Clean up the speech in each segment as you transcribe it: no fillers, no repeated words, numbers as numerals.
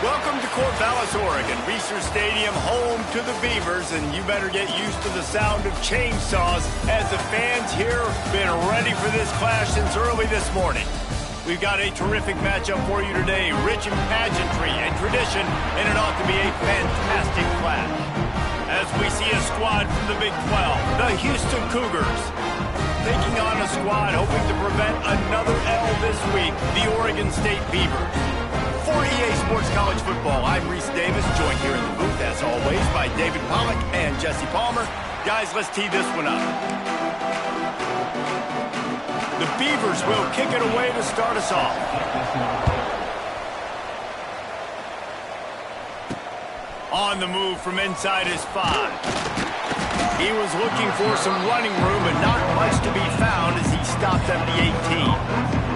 Welcome to Corvallis, Oregon, Reser Stadium, home to the Beavers, and you better get used to the sound of chainsaws as the fans here have been ready for this clash since early this morning. We've got a terrific matchup for you today, rich in pageantry and tradition, and it ought to be a fantastic clash. As we see a squad from the Big 12, the Houston Cougars, taking on a squad hoping to prevent another L this week, the Oregon State Beavers. For EA Sports College Football, I'm Reese Davis, joined here in the booth, as always, by David Pollack and Jesse Palmer. Guys, let's tee this one up. The Beavers will kick it away to start us off. On the move from inside his 5. He was looking for some running room, but not much to be found as he stopped at the 18.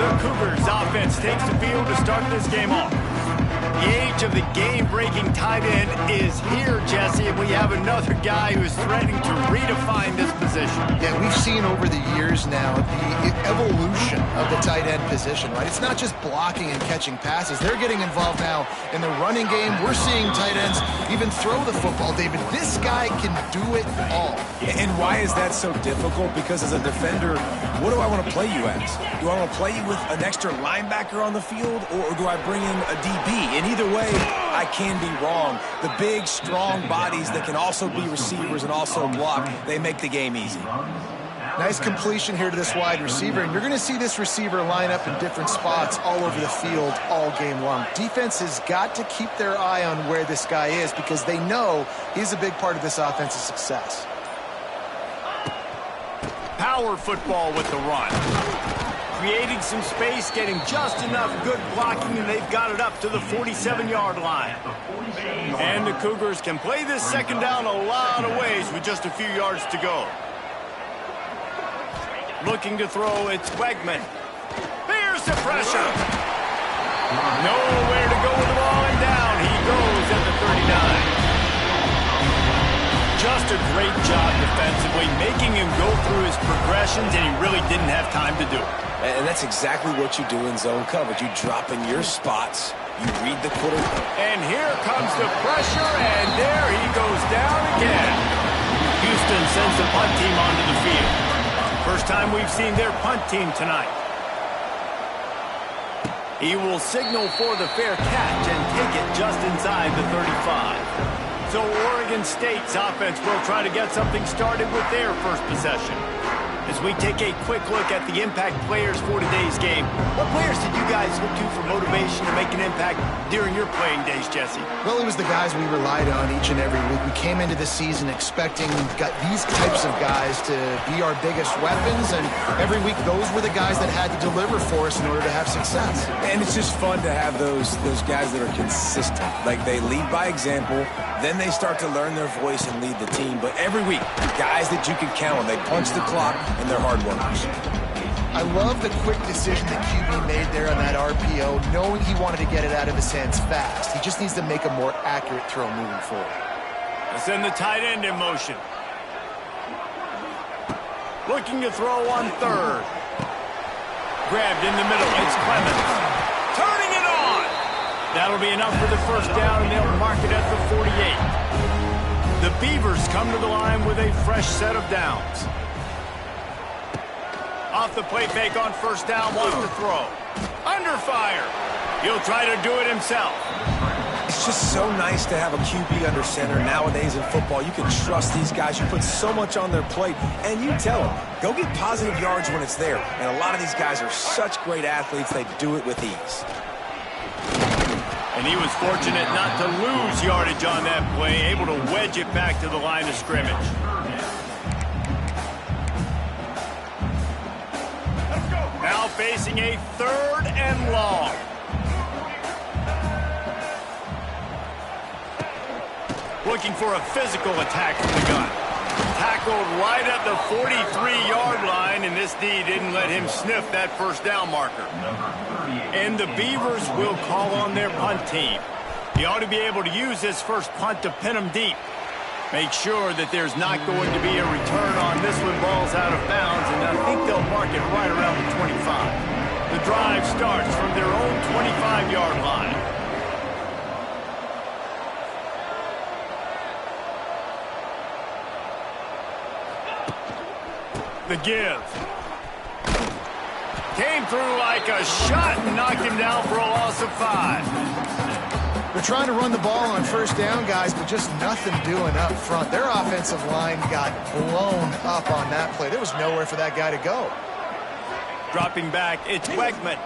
The Cougars offense takes the field to start this game off. The age of the game-breaking tight end is here, Jesse, and we have another guy who is threatening to redefine this position. Yeah, we've seen over the years now the evolution of the tight end position, right? It's not just blocking and catching passes. They're getting involved now in the running game. We're seeing tight ends even throw the football, David. This guy can do it all. And why is that so difficult? Because as a defender, what do I want to play you as? Do I want to play you with an extra linebacker on the field, or do I bring in a DB? And either way, I can be wrong. The big, strong bodies that can also be receivers and also block, they make the game easy. Nice completion here to this wide receiver, and you're going to see this receiver line up in different spots all over the field all game long. Defense has got to keep their eye on where this guy is because they know he's a big part of this offense's success. Power football with the run. Creating some space, getting just enough good blocking, and they've got it up to the 47-yard line. And the Cougars can play this second down a lot of ways with just a few yards to go. Looking to throw, it's Wegman. Here's the pressure. Nowhere to go with the ball, and down he goes at the 39. Just a great job defensively, making him go through his progressions, and he really didn't have time to do it. And that's exactly what you do in zone coverage. You drop in your spots, you read the quarterback. And here comes the pressure, and there he goes down again. Houston sends the punt team onto the field. First time we've seen their punt team tonight. He will signal for the fair catch and take it just inside the 35. So Oregon State's offense will try to get something started with their first possession. As we take a quick look at the impact players for today's game, what players did you guys look to for motivation to make an impact during your playing days, Jesse? Well, it was the guys we relied on each and every week. We came into the season expecting these types of guys to be our biggest weapons, and every week those were the guys that had to deliver for us in order to have success. And it's just fun to have those guys that are consistent. Like, they lead by example, then they start to learn their voice and lead the team. But every week, guys that you can count on, they punch the clock, and they're hard workers. I love the quick decision that QB made there on that RPO, knowing he wanted to get it out of his hands fast. He just needs to make a more accurate throw moving forward. Let's send the tight end in motion. Looking to throw on third. Grabbed in the middle. It's Clemens. Turning it on. That'll be enough for the first down, and they'll mark it at the 48. The Beavers come to the line with a fresh set of downs. Off the play fake on first down, wants to throw. Under fire. He'll try to do it himself. It's just so nice to have a QB under center nowadays in football. You can trust these guys. You put so much on their plate, and you tell them, go get positive yards when it's there. And a lot of these guys are such great athletes, they do it with ease. And he was fortunate not to lose yardage on that play, able to wedge it back to the line of scrimmage. Now facing a third and long. Looking for a physical attack from the gun. Tackled right at the 43-yard line, and this D didn't let him sniff that first down marker. And the Beavers will call on their punt team. He ought to be able to use this first punt to pin them deep. Make sure that there's not going to be a return on this one. Ball's out of bounds, and I think they'll mark it right around the 25. The drive starts from their own 25-yard line. The give. Came through like a shot and knocked him down for a loss of 5. They're trying to run the ball on first down, guys, but just nothing doing up front. Their offensive line got blown up on that play. There was nowhere for that guy to go. Dropping back, it's Wegman.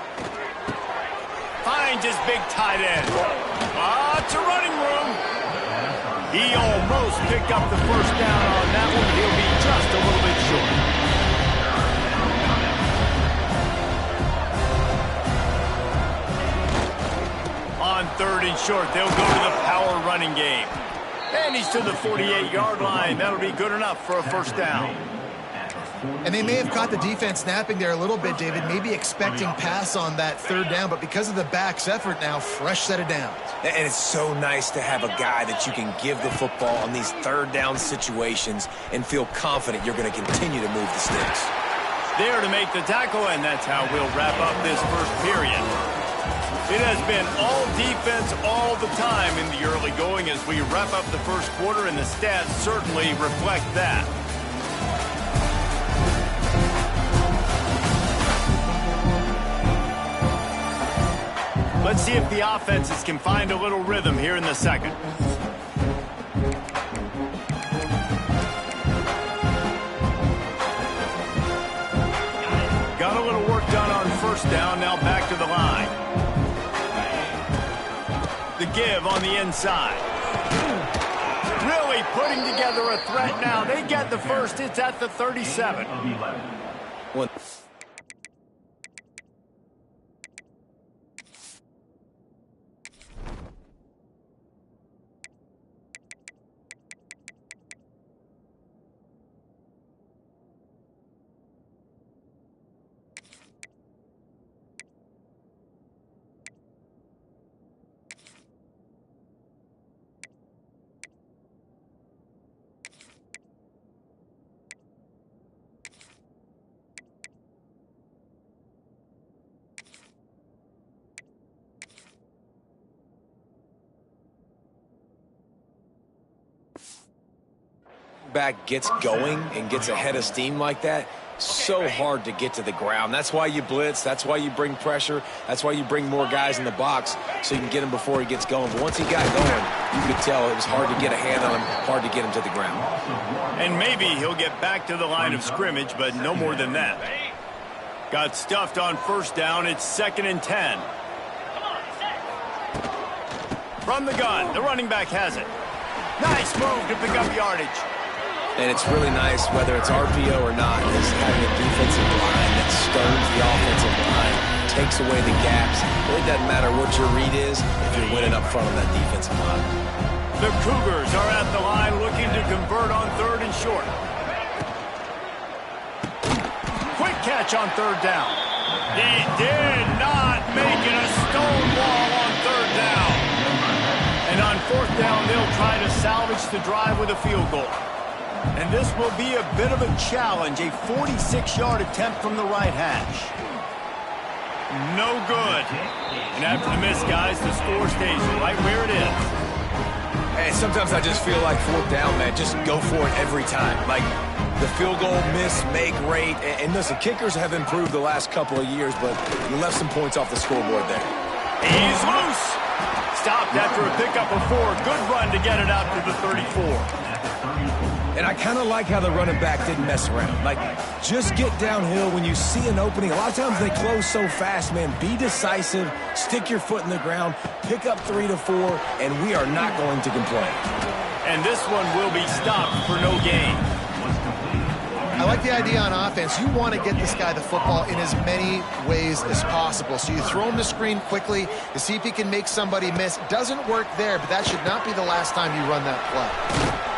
Finds his big tight end. To running room. He almost picked up the first down on that one. He'll be just a little bit short. On 3rd and short, they'll go to the power running game. And he's to the 48-yard line. That'll be good enough for a first down. And they may have caught the defense napping there a little bit, David, maybe expecting pass on that 3rd down, but because of the back's effort now, fresh set of downs. And it's so nice to have a guy that you can give the football on these 3rd down situations and feel confident you're going to continue to move the sticks. There to make the tackle, and that's how we'll wrap up this first period. It has been all defense all the time in the early going as we wrap up the first quarter, and the stats certainly reflect that. Let's see if the offenses can find a little rhythm here in the second. Got a little work done on first down, now back to the line. The give on the inside. Really putting together a threat now. They get the first. It's at the 37. Back gets going and gets ahead of steam like that, so hard to get to the ground. That's why you blitz. That's why you bring pressure. That's why you bring more guys in the box so you can get him before he gets going. But once he got going, you could tell it was hard to get a hand on him, hard to get him to the ground. And maybe he'll get back to the line of scrimmage, but no more than that. Got stuffed on first down. It's 2nd and 10. From the gun, the running back has it. Nice move to pick up yardage. And it's really nice, whether it's RPO or not, is having a defensive line that stirs the offensive line, takes away the gaps. It really doesn't matter what your read is if you're winning up front on that defensive line. The Cougars are at the line looking to convert on 3rd and short. Quick catch on 3rd down. He did not make it a stone wall on 3rd down. And on 4th down, they'll try to salvage the drive with a field goal. And this will be a bit of a challenge, a 46-yard attempt from the right hash. No good. And after the miss, guys, the score stays right where it is. Hey, sometimes I just feel like 4th down, man, just go for it every time. Like the field goal, miss, make, rate. And listen, kickers have improved the last couple of years, but you left some points off the scoreboard there. He's loose. Stopped after a pickup of 4. Good run to get it out to the 34. And I kind of like how the running back didn't mess around. Like, just get downhill when you see an opening. A lot of times they close so fast, man. Be decisive, stick your foot in the ground, pick up 3 to 4, and we are not going to complain. And this one will be stopped for no gain. I like the idea on offense. You want to get this guy the football in as many ways as possible. So you throw him the screen quickly to see if he can make somebody miss. Doesn't work there, but that should not be the last time you run that play.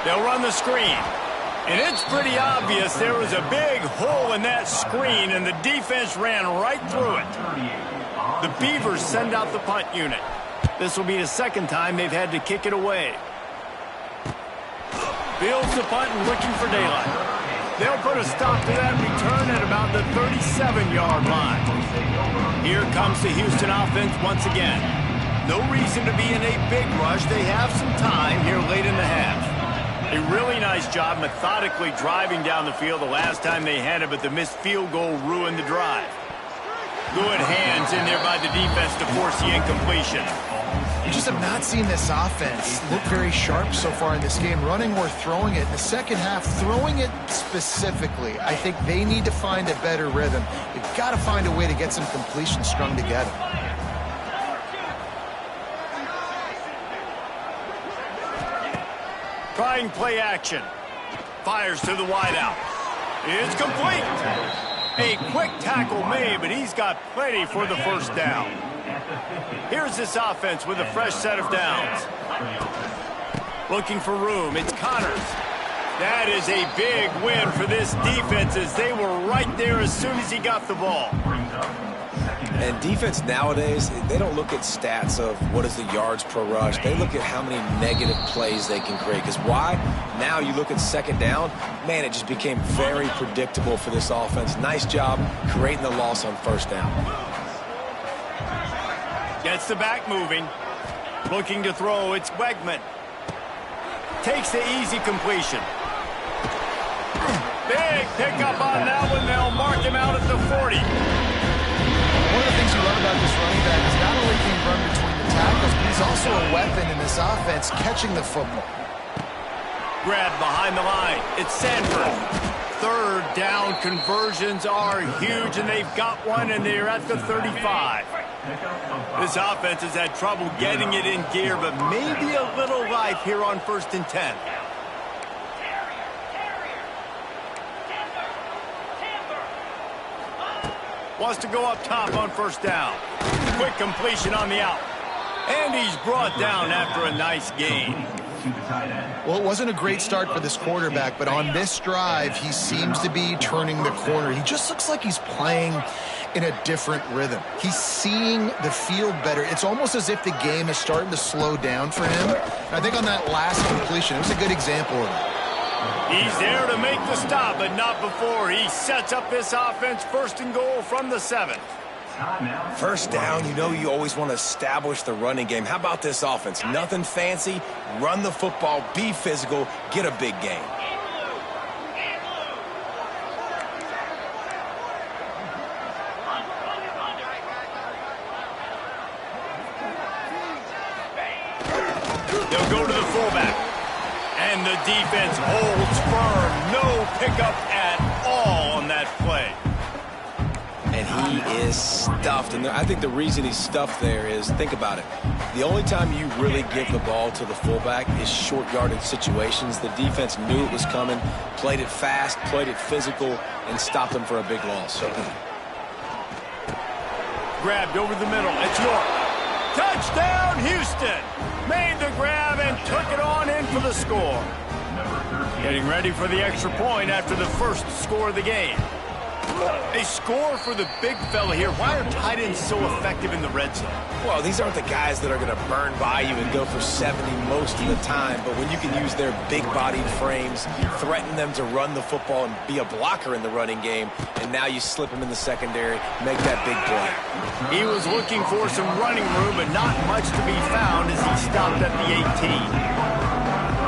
They'll run the screen. And it's pretty obvious there was a big hole in that screen, and the defense ran right through it. The Beavers send out the punt unit. This will be the 2nd time they've had to kick it away. Fields the punt and looking for daylight. They'll put a stop to that return at about the 37-yard line. Here comes the Houston offense once again. No reason to be in a big rush. They have some time here late in the half. A really nice job methodically driving down the field the last time they had it, but the missed field goal ruined the drive. Good hands in there by the defense to force the incompletion. You just have not seen this offense look very sharp so far in this game, running or throwing it. In the second half, throwing it specifically, I think they need to find a better rhythm. They've got to find a way to get some completion strung together. Trying play action. Fires to the wideout. It's complete. A quick tackle made, but he's got plenty for the first down. Here's this offense with a fresh set of downs. Looking for room. It's Connors. That is a big win for this defense as they were right there as soon as he got the ball. And defense nowadays, they don't look at stats of what is the yards per rush. They look at how many negative plays they can create. Because why? Now you look at second down, man, it just became very predictable for this offense. Nice job creating the loss on first down. Gets the back moving. Looking to throw, it's Wegman. Takes the easy completion. Big pickup on that one. They'll mark him out at the 40. One of the things you love about this running back is not only can he run between the tackles, but he's also a weapon in this offense, catching the football. Grab behind the line. It's Sanford. Third down conversions are huge, and they've got one, and they're at the 35. This offense has had trouble getting it in gear, but maybe a little life here on 1st and 10. Wants to go up top on first down. Quick completion on the out. And he's brought down after a nice gain. Well, it wasn't a great start for this quarterback, but on this drive, he seems to be turning the corner. He just looks like he's playing in a different rhythm. He's seeing the field better. It's almost as if the game is starting to slow down for him. And I think on that last completion, it was a good example of that. He's there to make the stop, but not before. He sets up this offense 1st and goal from the 7. First down, you know you always want to establish the running game. How about this offense? Nothing fancy. Run the football, be physical, get a big gain. They'll go to the fullback. And the defense holds firm. No pickup at all on that play. And he is stuffed. And I think the reason he's stuffed there is, think about it. The only time you really give the ball to the fullback is short yardage situations. The defense knew it was coming, played it fast, played it physical, and stopped him for a big loss. Grabbed over the middle. It's York. Touchdown, Houston. Made the grab and took it on in for the score. Getting ready for the extra point after the first score of the game. A score for the big fella here. Why are tight ends so effective in the red zone? Well, these aren't the guys that are going to burn by you and go for 70 most of the time, but when you can use their big-bodied frames, threaten them to run the football and be a blocker in the running game, and now you slip them in the secondary, make that big play. He was looking for some running room, but not much to be found as he stopped at the 18.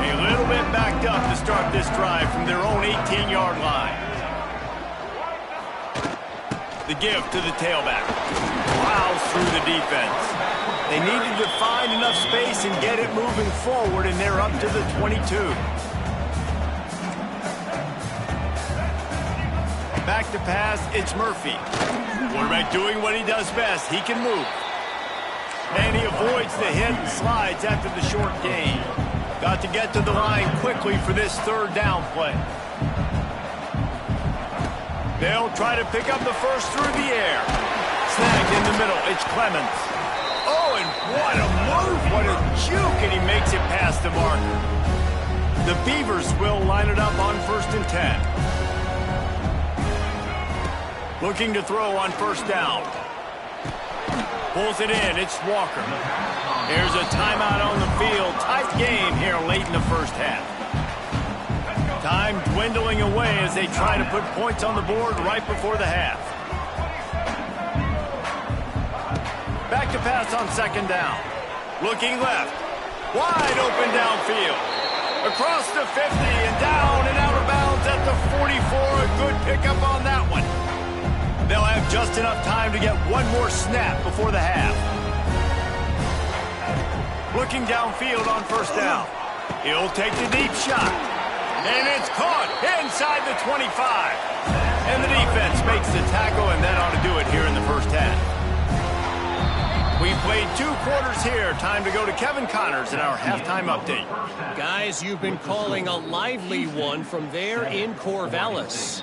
A little bit backed up to start this drive from their own 18-yard line. The give to the tailback. Plows through the defense. They needed to find enough space and get it moving forward, and they're up to the 22. Back to pass, it's Murphy. Quarterback doing what he does best. He can move. And he avoids the hit and slides after the short gain. Got to get to the line quickly for this third down play. They'll try to pick up the first through the air. Snagged in the middle. It's Clemens. Oh, and what a move. What a juke. And he makes it past the marker. The Beavers will line it up on 1st and 10. Looking to throw on first down. Pulls it in. It's Walker. Here's a timeout on the field. Tight game here late in the first half. Time dwindling away as they try to put points on the board right before the half. Back to pass on second down. Looking left. Wide open downfield. Across the 50 and down and out of bounds at the 44. A good pickup on that one. They'll have just enough time to get one more snap before the half. Looking downfield on first down. He'll take the deep shot. And it's caught inside the 25. And the defense makes the tackle, and that ought to do it here in the first half. We've played 2 quarters here. Time to go to Kevin Connors in our halftime update. Guys, you've been calling a lively one from there in Corvallis.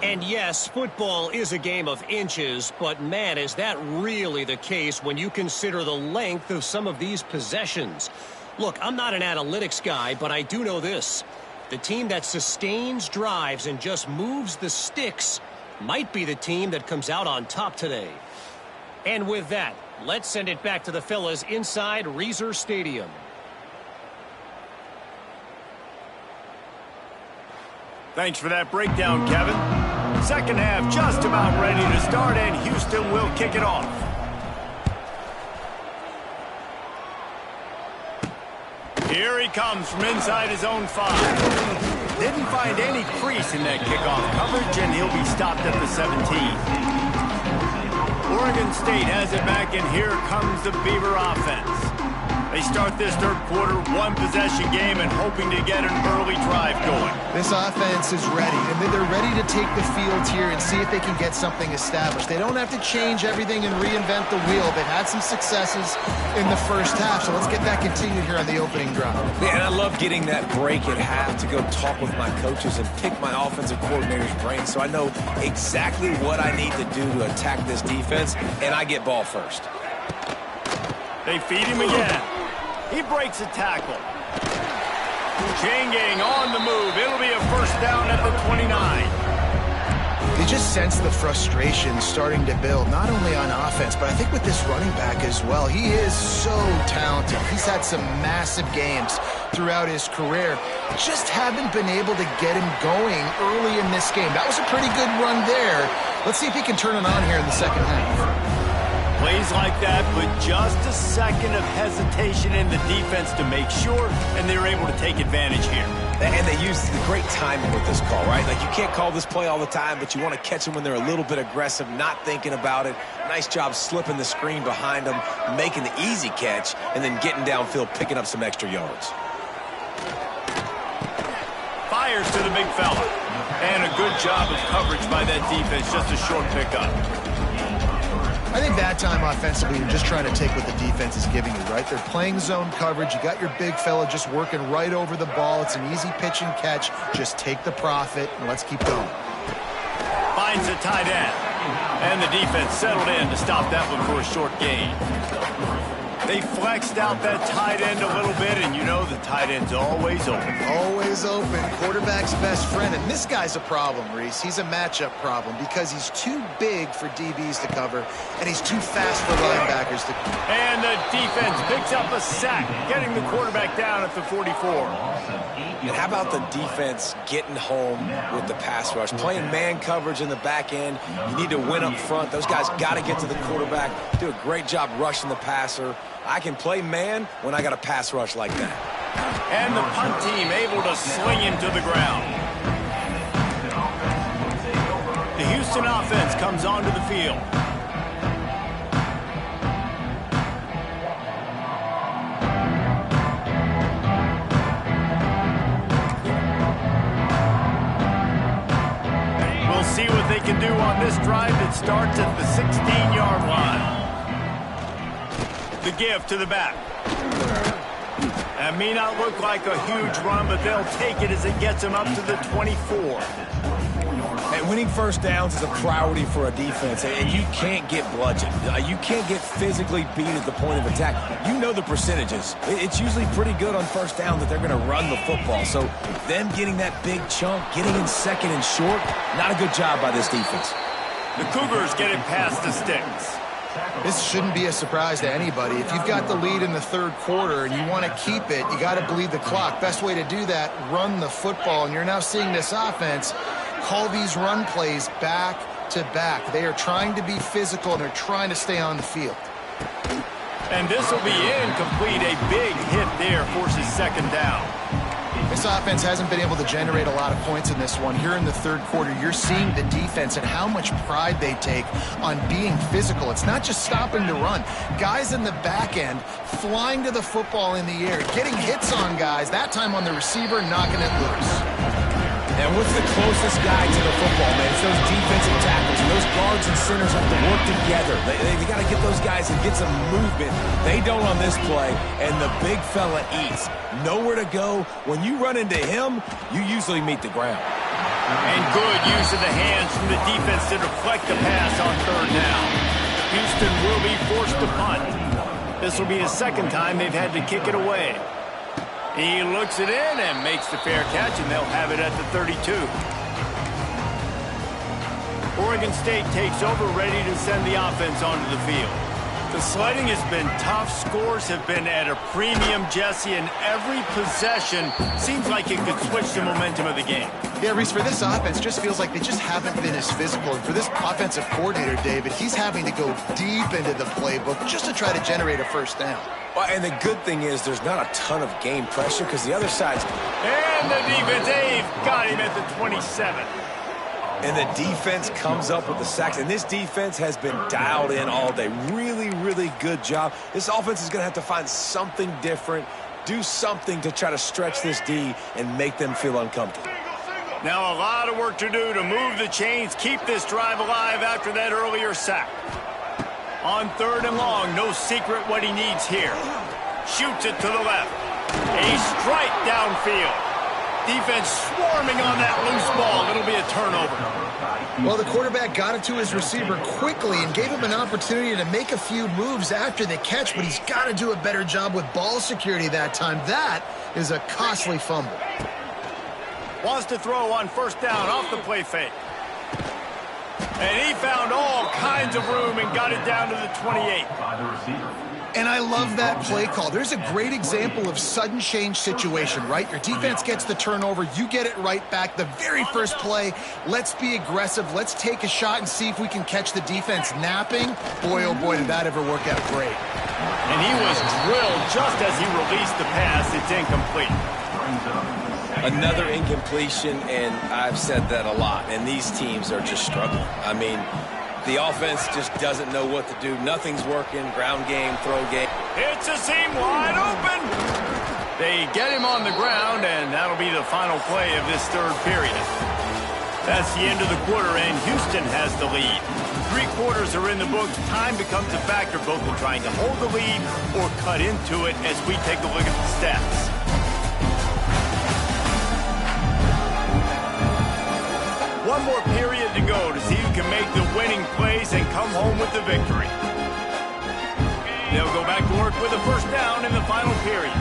And yes, football is a game of inches, but man, is that really the case when you consider the length of some of these possessions. Look, I'm not an analytics guy, but I do know this. The team that sustains drives and just moves the sticks might be the team that comes out on top today. And with that, let's send it back to the fellas inside Reser Stadium. Thanks for that breakdown, Kevin. Second half just about ready to start, and Houston will kick it off. Here he comes from inside his own 5. Didn't find any crease in that kickoff coverage, and he'll be stopped at the 17. Oregon State has it back, and here comes the Beaver offense. They start this third quarter, 1-possession game, and hoping to get an early drive going. This offense is ready, and they're ready to take the field here and see if they can get something established. They don't have to change everything and reinvent the wheel. They've had some successes in the first half, so let's get that continued here on the opening drive. Yeah, and I love getting that break at half to go talk with my coaches and pick my offensive coordinator's brain so I know exactly what I need to do to attack this defense, and I get ball first. They feed him again. He breaks a tackle. Chain gang on the move. It'll be a first down at the 29. You just sense the frustration starting to build, not only on offense, but I think with this running back as well. He is so talented. He's had some massive games throughout his career. Just haven't been able to get him going early in this game. That was a pretty good run there. Let's see if he can turn it on here in the second half. Plays like that, but just a second of hesitation in the defense to make sure, and they're able to take advantage here. And they use the great timing with this call, right? Like, you can't call this play all the time, but you want to catch them when they're a little bit aggressive, not thinking about it. Nice job slipping the screen behind them, making the easy catch, and then getting downfield, picking up some extra yards. Fires to the big fella. And a good job of coverage by that defense, just a short pickup. I think that time offensively, you're just trying to take what the defense is giving you, right? They're playing zone coverage. You got your big fella just working right over the ball. It's an easy pitch and catch. Just take the profit, and let's keep going. Finds a tight end. And the defense settled in to stop that one for a short gain. They flexed out that tight end a little bit, and you know the tight end's always open. Always open. Quarterback's best friend. And this guy's a problem, Reese. He's a matchup problem because he's too big for DBs to cover, and he's too fast for linebackers to cover. And the defense picks up a sack, getting the quarterback down at the 44. And how about the defense getting home with the pass rush? Playing man coverage in the back end. You need to win up front. Those guys got to get to the quarterback. Do a great job rushing the passer. I can play man when I got a pass rush like that. And the punt team able to sling him to the ground. The Houston offense comes onto the field. We'll see what they can do on this drive that starts at the 16-yard line. The give to the back. That may not look like a huge run, but they'll take it as it gets them up to the 24. And winning first downs is a priority for a defense, and you can't get bludgeoned. You can't get physically beat at the point of attack. You know the percentages. It's usually pretty good on first down that they're going to run the football. So them getting that big chunk, getting in second and short, not a good job by this defense. The Cougars get it past the sticks. This shouldn't be a surprise to anybody. If you've got the lead in the third quarter and you want to keep it, you got to bleed the clock. Best way to do that, run the football. And you're now seeing this offense call these run plays back to back. They are trying to be physical, and they're trying to stay on the field. And this will be incomplete. A big hit there forces second down. This offense hasn't been able to generate a lot of points in this one. Here in the third quarter, you're seeing the defense and how much pride they take on being physical. It's not just stopping the run. Guys in the back end flying to the football in the air, getting hits on guys, that time on the receiver, knocking it loose. And what's the closest guy to the football, man? It's those defensive tackles. And those guards and centers have to work together. They got to get those guys and get some movement. They don't on this play, and the big fella eats. Nowhere to go. When you run into him, you usually meet the ground. And good use of the hands from the defense to deflect the pass on third down. Houston will be forced to punt. This will be the second time they've had to kick it away. He looks it in and makes the fair catch, and they'll have it at the 32. Oregon State takes over, ready to send the offense onto the field. The sledding has been tough. Scores have been at a premium, Jesse, and every possession seems like it could switch the momentum of the game. Yeah, Reese, for this offense, just feels like they just haven't been as physical. And for this offensive coordinator, David, he's having to go deep into the playbook just to try to generate a first down. Well, and the good thing is there's not a ton of game pressure because the other side's... And the defense, they've got him at the 27. And the defense comes up with the sacks. And this defense has been dialed in all day. Really, really good job. This offense is going to have to find something different, do something to try to stretch this D and make them feel uncomfortable. Now a lot of work to do to move the chains, keep this drive alive after that earlier sack. On third and long, no secret what he needs here. Shoots it to the left. A strike downfield. Defense swarming on that loose ball. It'll be a turnover. Well, the quarterback got it to his receiver quickly and gave him an opportunity to make a few moves after the catch, but he's got to do a better job with ball security that time. That is a costly fumble. Wants to throw on first down off the play fake. And he found all kinds of room and got it down to the 28. And I love that play call. There's a great example of sudden change situation, right? Your defense gets the turnover. You get it right back. The very first play, let's be aggressive. Let's take a shot and see if we can catch the defense napping. Boy, oh boy, did that ever work out great. And he was drilled just as he released the pass. It's incomplete. Another incompletion, and I've said that a lot, and these teams are just struggling. I mean, the offense just doesn't know what to do. Nothing's working. Ground game, throw game. It's a seam wide open. They get him on the ground, and that'll be the final play of this third period. That's the end of the quarter, and Houston has the lead. 3 quarters are in the books. Time becomes a factor, both in trying to hold the lead or cut into it as we take a look at the stats. One more period to go to see who can make the winning plays and come home with the victory. They'll go back to work with a first down in the final period.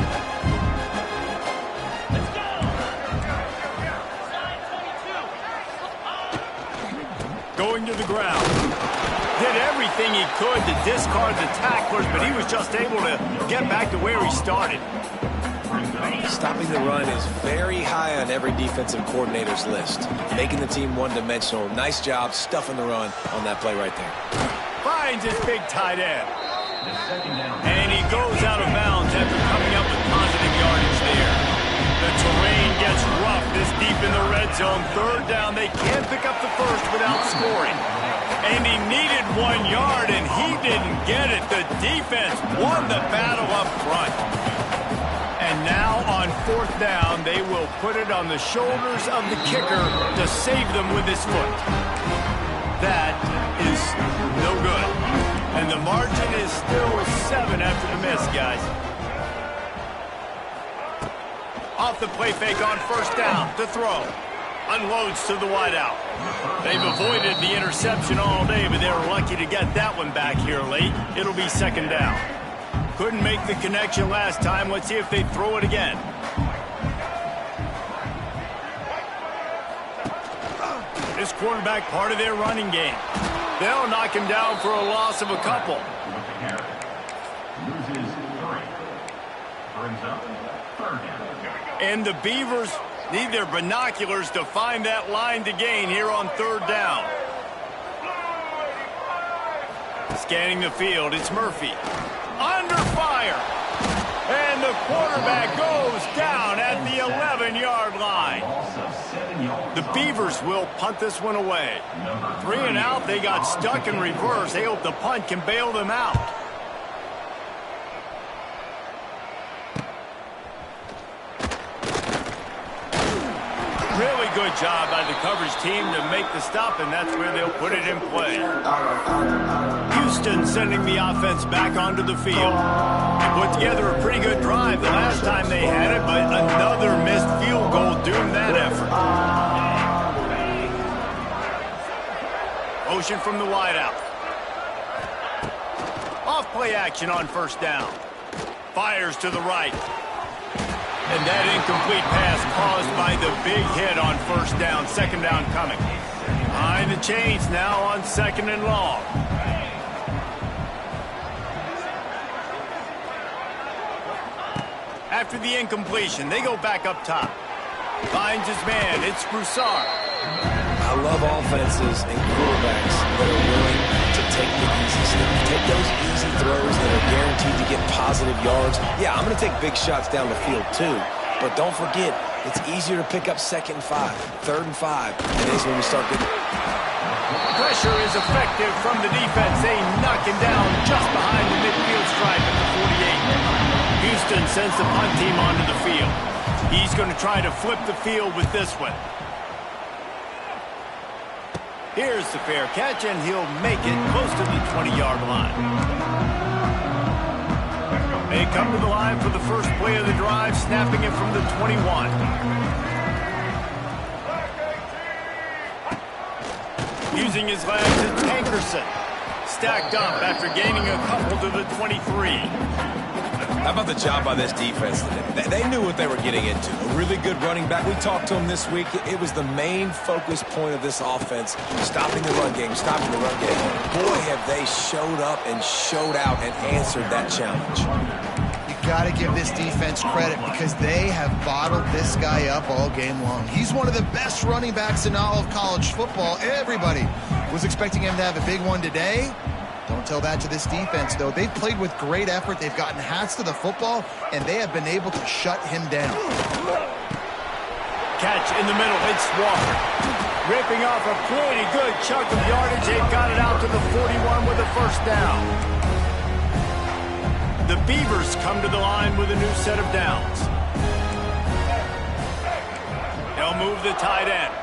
Going to the ground. Did everything he could to discard the tacklers, but he was just able to get back to where he started. Stopping the run is very high on every defensive coordinator's list. Making the team one-dimensional. Nice job stuffing the run on that play right there. Finds his big tight end. And he goes out of bounds after coming up with positive yardage there. The terrain gets rough this deep in the red zone. Third down, they can't pick up the first without scoring. And he needed 1 yard, and he didn't get it. The defense won the battle up front. And now on fourth down, they will put it on the shoulders of the kicker to save them with his foot. That is no good. And the margin is still 7 after the miss, guys. Off the play fake on first down to throw. Unloads to the wideout. They've avoided the interception all day, but they were lucky to get that one back here late. It'll be second down. Couldn't make the connection last time. Let's see if they throw it again. This quarterback part of their running game. They'll knock him down for a loss of a couple. And the Beavers need their binoculars to find that line to gain here on third down. Scanning the field, it's Murphy. Under fire. And the quarterback goes down at the 11 7-yard line. The Beavers will punt this one away. 3 and out. They got stuck in reverse. They hope the punt can bail them out. Really good job by the coverage team to make the stop, and that's where they'll put it in play. Houston sending the offense back onto the field. They put together a pretty good drive the last time they had it, but another missed field goal doomed that effort. Motion from the wideout. Off play action on first down. Fires to the right. And that incomplete pass caused by the big hit on first down. Second down coming. Behind the chains now on 2nd and long. After the incompletion, they go back up top. Finds his man. It's Broussard. I love offenses and quarterbacks that are willing to take the easy stuff. Take those easy throws that are guaranteed to get positive yards. Yeah, I'm going to take big shots down the field too. But don't forget, it's easier to pick up 2nd and 5, 3rd and 5. And it is when we start getting... Pressure is effective from the defense. They knock him down just behind the midfield stripe at the 48. Houston sends the punt team onto the field. He's going to try to flip the field with this one. Here's the fair catch, and he'll make it close to the 20-yard line. They come to the line for the first play of the drive, snapping it from the 21. Using his legs, it's Hankerson. Stacked up after gaining a couple to the 23. How about the job by this defense today? They knew what they were getting into. A really good running back. We talked to him this week. It was the main focus point of this offense, stopping the run game, stopping the run game. Boy, have they showed up and showed out and answered that challenge. You got to give this defense credit because they have bottled this guy up all game long. He's one of the best running backs in all of college football. Everybody was expecting him to have a big one today. Don't tell that to this defense, though. They've played with great effort. They've gotten hats to the football, and they have been able to shut him down. Catch in the middle. It's Walker. Ripping off a pretty good chunk of yardage. They've got it out to the 41 with a first down. The Beavers come to the line with a new set of downs. They'll move the tight end.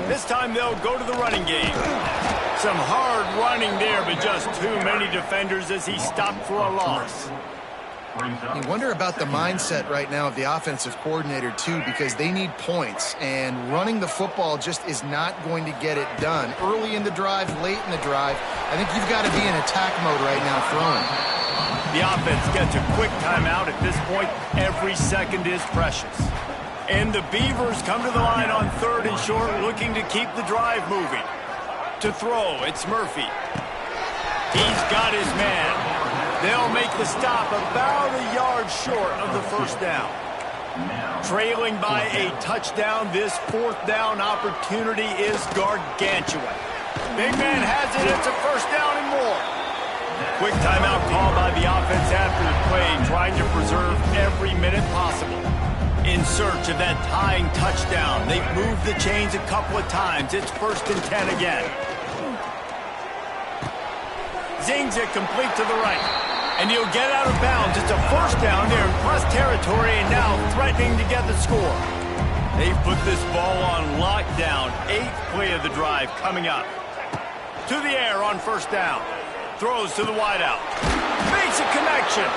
This time they'll go to the running game. Some hard running there, but just too many defenders as he stopped for a loss. You wonder about the mindset right now of the offensive coordinator, too, because they need points, and running the football just is not going to get it done. Early in the drive, late in the drive, I think you've got to be in attack mode right now throwing. The offense gets a quick timeout. At this point, every second is precious. And the Beavers come to the line on 3rd and short, looking to keep the drive moving. To throw, it's Murphy. He's got his man. They'll make the stop about a yard short of the first down. Trailing by a touchdown, this 4th down opportunity is gargantuan. Big man has it, it's a first down and more. Quick timeout call by the offense after the play, trying to preserve every minute possible. In search of that tying touchdown. They've moved the chains a couple of times. It's 1st and 10 again. Zings it complete to the right. And he'll get out of bounds. It's a first down. They're in plus territory and now threatening to get the score. They've put this ball on lockdown. 8th play of the drive coming up. To the air on first down. Throws to the wideout. Makes a connection.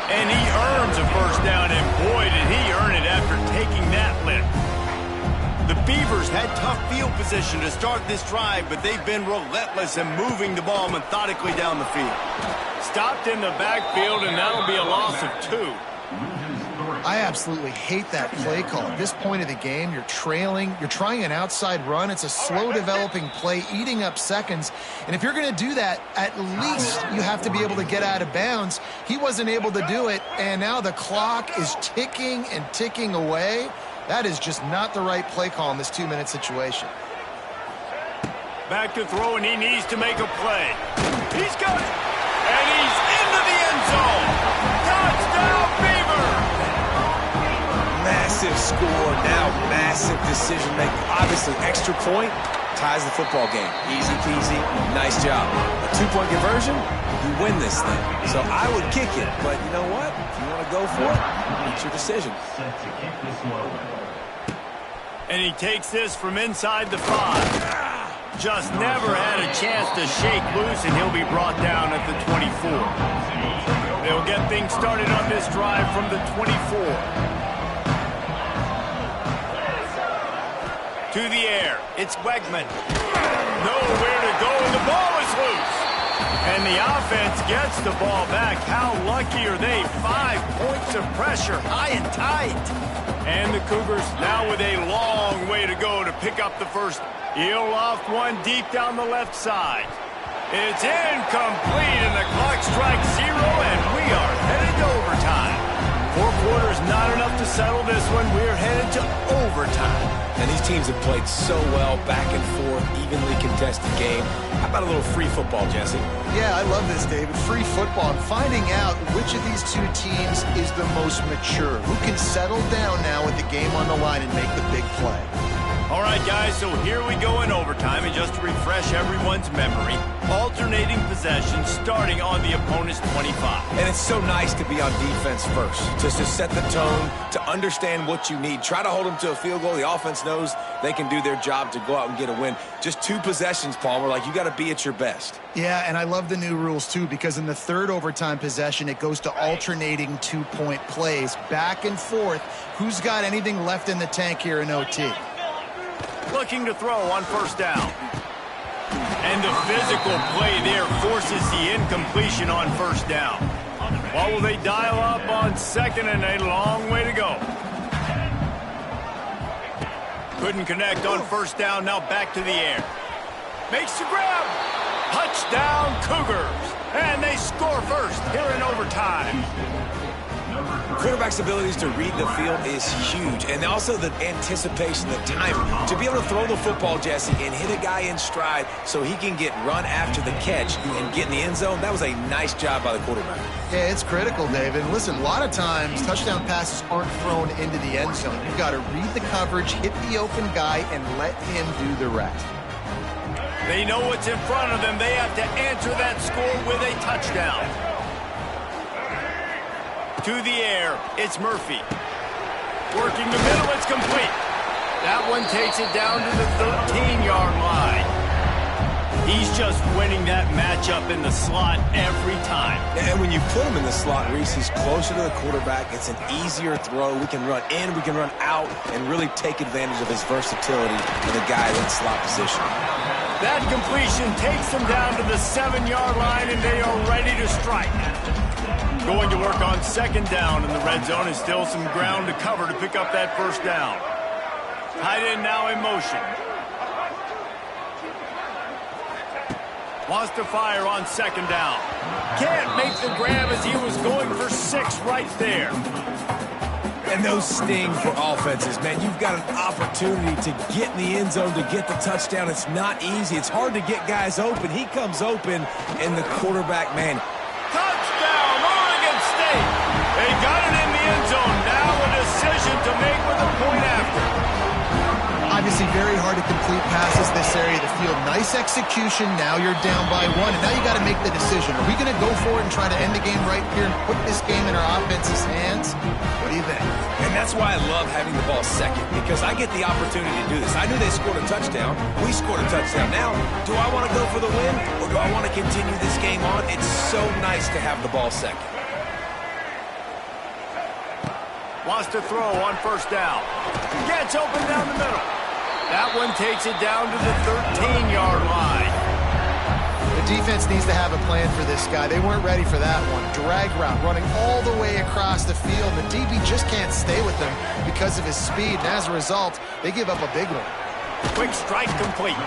And he earns a first down, and boy, did he earn it after taking that lift. The Beavers had tough field position to start this drive, but they've been relentless in moving the ball methodically down the field. Stopped in the backfield, and that'll be a loss of 2. I absolutely hate that play call. At this point of the game, you're trailing, you're trying an outside run. It's a slow-developing play, eating up seconds. And if you're going to do that, at least you have to be able to get out of bounds. He wasn't able to do it, and now the clock is ticking and ticking away. That is just not the right play call in this 2-minute situation. Back to throw, and he needs to make a play. He's got it, and he's into the end zone. Touchdown, Beavers! massive decision making. Obviously, extra point ties the football game. Easy peasy, nice job. A 2-point conversion, you win this thing. So I would kick it, but you know what? If you want to go for it, it's your decision. And he takes this from inside the 5. Just never had a chance to shake loose, and he'll be brought down at the 24. They'll get things started on this drive from the 24. To the air, it's Wegman. Nowhere to go, and the ball is loose. And the offense gets the ball back. How lucky are they? 5 points of pressure, high and tight. And the Cougars now with a long way to go to pick up the first. He'll loft one deep down the left side. It's incomplete, and the clock strikes 0, and we are headed to overtime. 4 quarters not enough to settle this one. We're headed to overtime. And these teams have played so well, back and forth, evenly contested game. How about a little free football, Jesse? Yeah, I love this, David. Free football. I'm finding out which of these two teams is the most mature. Who can settle down now with the game on the line and make the big play? All right, guys, so here we go in overtime, and just to refresh everyone's memory, alternating possession starting on the opponent's 25. And it's so nice to be on defense first, just to set the tone, to understand what you need. Try to hold them to a field goal. The offense knows they can do their job to go out and get a win. Just 2 possessions, Paul. We're like, you got to be at your best. Yeah, and I love the new rules, too, because in the 3rd overtime possession, it goes to alternating 2-point plays, back and forth. Who's got anything left in the tank here in OT? Looking to throw on first down. And the physical play there forces the incompletion on first down. What will they dial up on second, and a long way to go? Couldn't connect on first down, now back to the air. Makes the grab. Touchdown Cougars. And they score first here in overtime. Quarterback's abilities to read the field is huge, and also the anticipation, the timing. To be able to throw the football, Jesse, and hit a guy in stride so he can get run after the catch and get in the end zone, that was a nice job by the quarterback. Yeah, it's critical, David. Listen, a lot of times touchdown passes aren't thrown into the end zone. You've got to read the coverage, hit the open guy, and let him do the rest. They know what's in front of them. They have to answer that score with a touchdown. To the air, it's Murphy. Working the middle, it's complete. That one takes it down to the 13-yard line. He's just winning that matchup in the slot every time. And when you put him in the slot, Reese, he's closer to the quarterback. It's an easier throw. We can run in, we can run out, and really take advantage of his versatility in the guy in slot position. That completion takes them down to the 7-yard line, and they are ready to strike. Going to work on second down in the red zone, and still some ground to cover to pick up that first down. Tight end now in motion. Wants to fire on second down. Can't make the grab as he was going for 6 right there. And those sting for offenses, man. You've got an opportunity to get in the end zone, to get the touchdown. It's not easy. It's hard to get guys open. He comes open, and the quarterback, man. Touchdown, Oregon State. They got it in the end zone. Now a decision to make with a point after. Obviously very hard to complete passes this area of the field. Nice execution. Now you're down by 1, and now you got to make the decision. Are we going to go for it and try to end the game right here and put this game in our offense's hands? What do you think? And that's why I love having the ball second, because I get the opportunity to do this. I knew they scored a touchdown. We scored a touchdown. Now, do I want to go for the win, or do I want to continue this game on? It's so nice to have the ball second. Wants to throw on first down. Gets open down the middle. That one takes it down to the 13-yard line. The defense needs to have a plan for this guy. They weren't ready for that one. Drag route, running all the way across the field. The DB just can't stay with him because of his speed, and as a result, they give up a big one. Quick strike complete.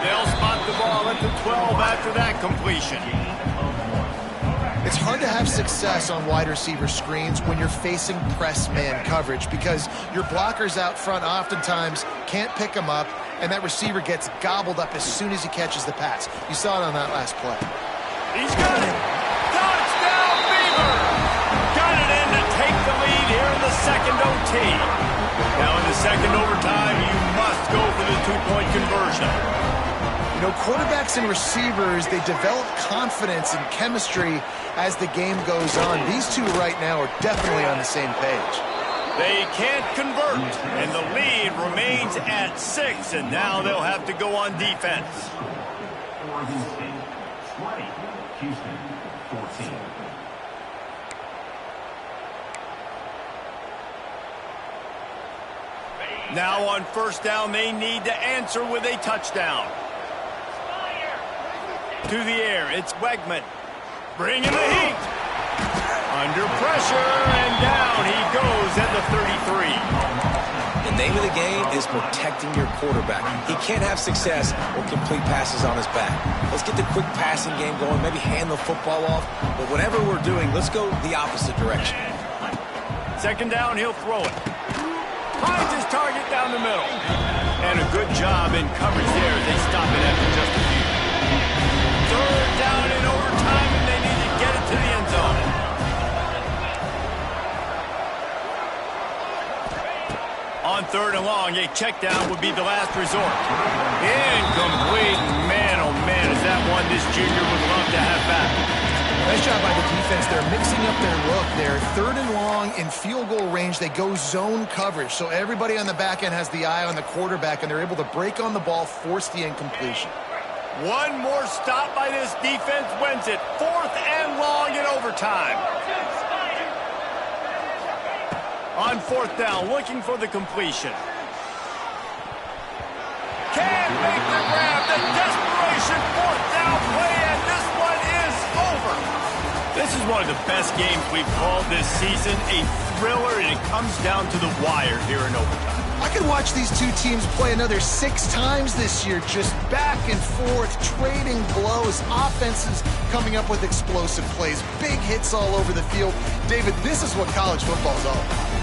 They'll spot the ball at the 12 after that completion. It's hard to have success on wide receiver screens when you're facing press man coverage because your blockers out front oftentimes can't pick them up, and that receiver gets gobbled up as soon as he catches the pass. You saw it on that last play. He's got it. Touchdown, Beaver! Got it in to take the lead here in the second OT. Now in the second overtime. two-point conversion. You know, quarterbacks and receivers, they develop confidence and chemistry as the game goes on. These two right now are definitely on the same page. They can't convert, and the lead remains at 6, and now they'll have to go on defense. Houston, 14. Now on first down, they need to answer with a touchdown. To the air, it's Wegman. Bringing the heat. Under pressure, and down he goes at the 33. The name of the game is protecting your quarterback. He can't have success or complete passes on his back. Let's get the quick passing game going, maybe hand the football off. But whatever we're doing, let's go the opposite direction. Second down, he'll throw it. Finds his target down the middle. And a good job in coverage there. They stop it after just a few. Third down in overtime, and they need to get it to the end zone. On third and long, a check down would be the last resort. Incomplete. Man, oh man, is that one this junior would love to have back. Nice job by the defense. They're mixing up their look there. Third and long in field goal range. They go zone coverage. So everybody on the back end has the eye on the quarterback, and they're able to break on the ball, force the incompletion. One more stop by this defense wins it. Fourth and long in overtime. On fourth down, looking for the completion. Can't make the grab. The desperation fourth down play, and this one is over. This is one of the best games we've called this season. A thriller, and it comes down to the wire here in overtime. I could watch these two teams play another 6 times this year, just back and forth, trading blows, offenses coming up with explosive plays, big hits all over the field. David, this is what college football is all about.